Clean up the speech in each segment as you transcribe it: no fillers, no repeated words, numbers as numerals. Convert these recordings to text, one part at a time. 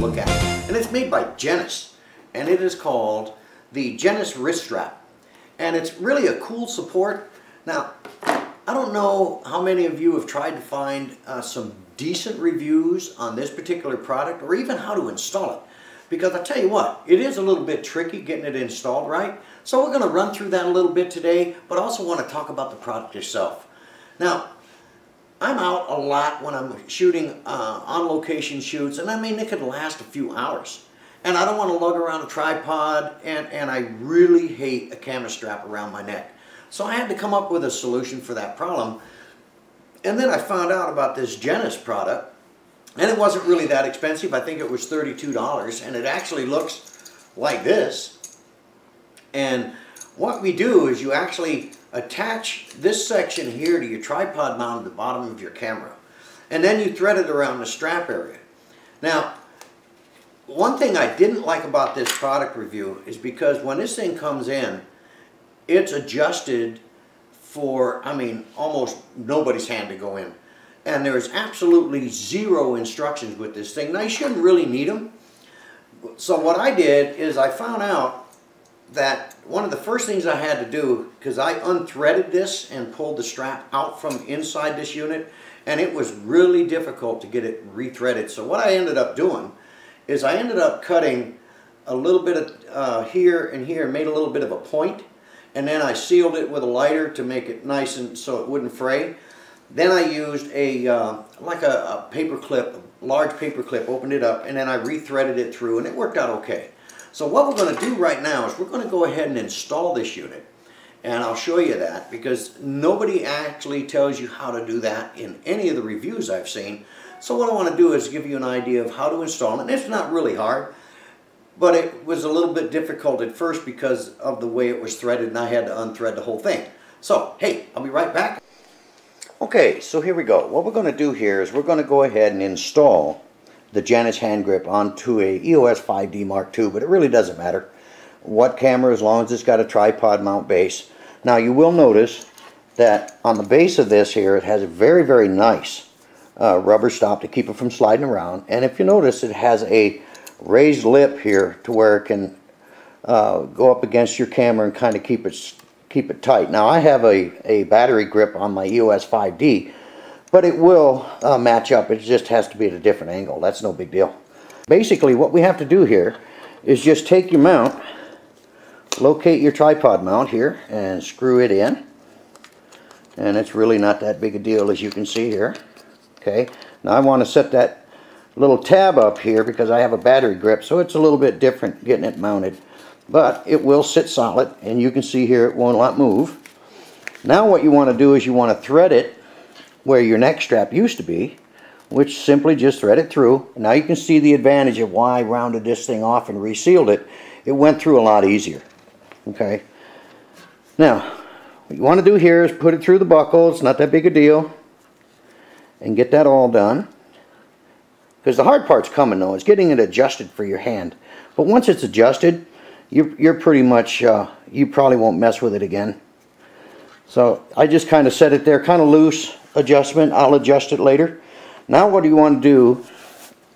look at. And it's made by Janis, and it is called the Janis Wrist Strap. And it's really a cool support. Now, I don't know how many of you have tried to find some decent reviews on this particular product, or even how to install it. Because I tell you what, it is a little bit tricky getting it installed right. So we're going to run through that a little bit today, but also want to talk about the product itself. Now, I'm out a lot when I'm shooting on location shoots, and I mean it could last a few hours. And I don't want to lug around a tripod, and I really hate a camera strap around my neck. So I had to come up with a solution for that problem. And then I found out about this Janis product. And it wasn't really that expensive. I think it was $32, and it actually looks like this. And what we do is you actually attach this section here to your tripod mount at the bottom of your camera. And then you thread it around the strap area. Now, one thing I didn't like about this product review is because when this thing comes in, it's adjusted for, I mean, almost nobody's hand to go in. And there's absolutely zero instructions with this thing. Now, you shouldn't really need them. So what I did is I found out that one of the first things I had to do, because I unthreaded this and pulled the strap out from inside this unit, and it was really difficult to get it rethreaded. So what I ended up doing is I ended up cutting a little bit of here and here, made a little bit of a point, and then I sealed it with a lighter to make it nice and so it wouldn't fray. Then I used like a paper clip, a large paper clip, opened it up, and then I rethreaded it through, and it worked out okay. So what we're going to do right now is we're going to go ahead and install this unit. And I'll show you that, because nobody actually tells you how to do that in any of the reviews I've seen. So what I want to do is give you an idea of how to install it. And it's not really hard, but it was a little bit difficult at first because of the way it was threaded, and I had to unthread the whole thing. So, hey, I'll be right back. Okay, so here we go. What we're going to do here is we're going to go ahead and install the Janis hand grip onto a EOS 5D Mark II, but it really doesn't matter what camera, as long as it's got a tripod mount base. Now, you will notice that on the base of this here, it has a very, very nice rubber stop to keep it from sliding around. And if you notice, it has a raised lip here to where it can go up against your camera and kind of keep it tight. Now, I have a battery grip on my EOS 5D, but it will match up. It just has to be at a different angle. That's no big deal. Basically, what we have to do here is just take your mount, locate your tripod mount here, and screw it in. And it's really not that big a deal, as you can see here. Okay. Now, I want to set that little tab up here because I have a battery grip, so it's a little bit different getting it mounted. But it will sit solid, and you can see here it won't let move. Now what you want to do is you want to thread it where your neck strap used to be, which simply just thread it through. Now you can see the advantage of why I rounded this thing off and resealed it. It went through a lot easier. Okay. Now, what you want to do here is put it through the buckle. It's not that big a deal. And get that all done. Because the hard part's coming, though. It's getting it adjusted for your hand. But once it's adjusted, you're pretty much, you probably won't mess with it again. So I just kind of set it there, kind of loose adjustment. I'll adjust it later. Now what you want to do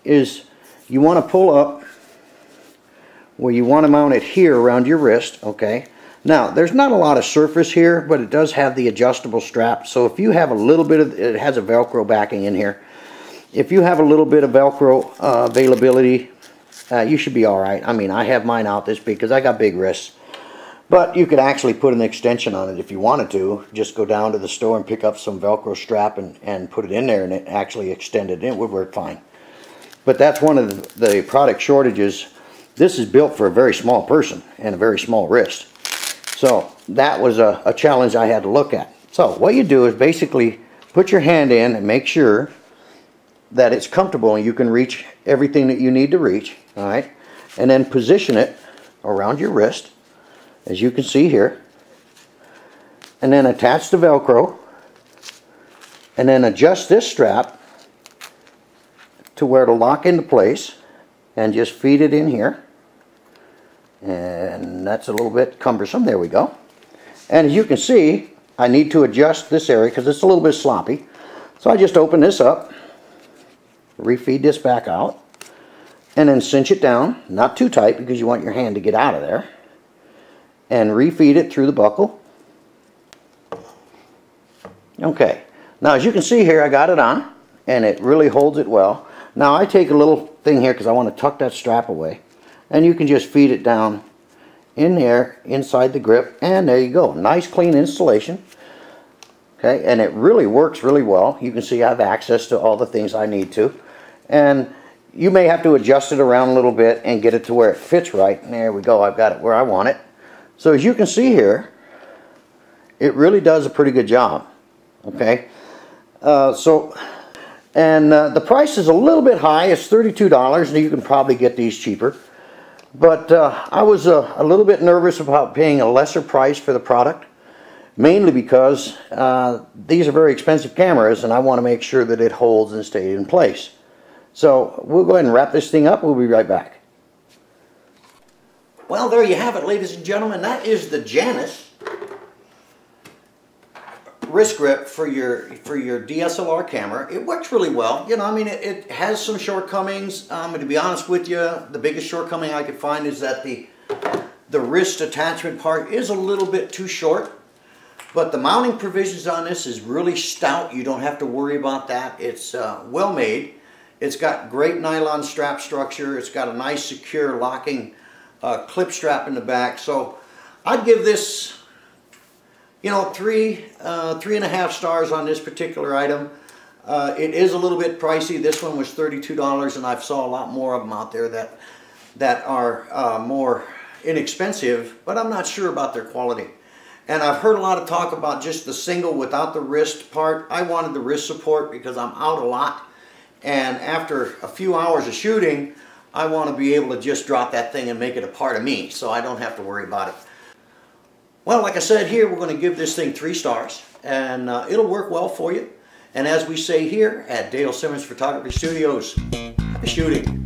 is you want to pull up where you want to mount it here around your wrist, okay? Now, there's not a lot of surface here, but it does have the adjustable strap. So if you have a little bit of, it has a Velcro backing in here. If you have a little bit of Velcro availability, you should be all right. I mean, I have mine out this big because I got big wrists. But you could actually put an extension on it if you wanted to. Just go down to the store and pick up some Velcro strap and put it in there, and it actually extended. It would work fine. But that's one of the product shortages. This is built for a very small person and a very small wrist. So that was a challenge I had to look at. So what you do is basically put your hand in and make sure that it's comfortable and you can reach everything that you need to reach. All right, and then position it around your wrist, as you can see here, and then attach the Velcro, and then adjust this strap to where it'll lock into place, and just feed it in here. And that's a little bit cumbersome. There we go. And as you can see, I need to adjust this area because it's a little bit sloppy. So I just open this up, refeed this back out, and then cinch it down, not too tight because you want your hand to get out of there, and refeed it through the buckle. Okay, now as you can see here, I got it on, and it really holds it well. Now I take a little thing here because I want to tuck that strap away, and you can just feed it down in there inside the grip, and there you go. Nice clean installation. Okay, and it really works really well. You can see I have access to all the things I need to, and you may have to adjust it around a little bit and get it to where it fits right. And there we go, I've got it where I want it. So as you can see here, it really does a pretty good job. Okay, the price is a little bit high. It's $32, and you can probably get these cheaper. But I was a little bit nervous about paying a lesser price for the product, mainly because these are very expensive cameras, and I want to make sure that it holds and stays in place. So we'll go ahead and wrap this thing up. We'll be right back. Well, there you have it, ladies and gentlemen. That is the Janis wrist grip for your DSLR camera. It works really well. You know, I mean, it has some shortcomings. And to be honest with you, the biggest shortcoming I could find is that the wrist attachment part is a little bit too short. But the mounting provisions on this is really stout. You don't have to worry about that. It's well made. It's got great nylon strap structure. It's got a nice secure locking clip strap in the back. So I'd give this, you know, 3.5 stars on this particular item. It is a little bit pricey. This one was $32, and I've saw a lot more of them out there that are more inexpensive, but I'm not sure about their quality. And I've heard a lot of talk about just the single without the wrist part. I wanted the wrist support because I'm out a lot, and after a few hours of shooting, I want to be able to just drop that thing and make it a part of me, so I don't have to worry about it. Well, like I said here, we're going to give this thing 3 stars, and it'll work well for you. And as we say here at Dale Simmons Photography Studios, happy shooting.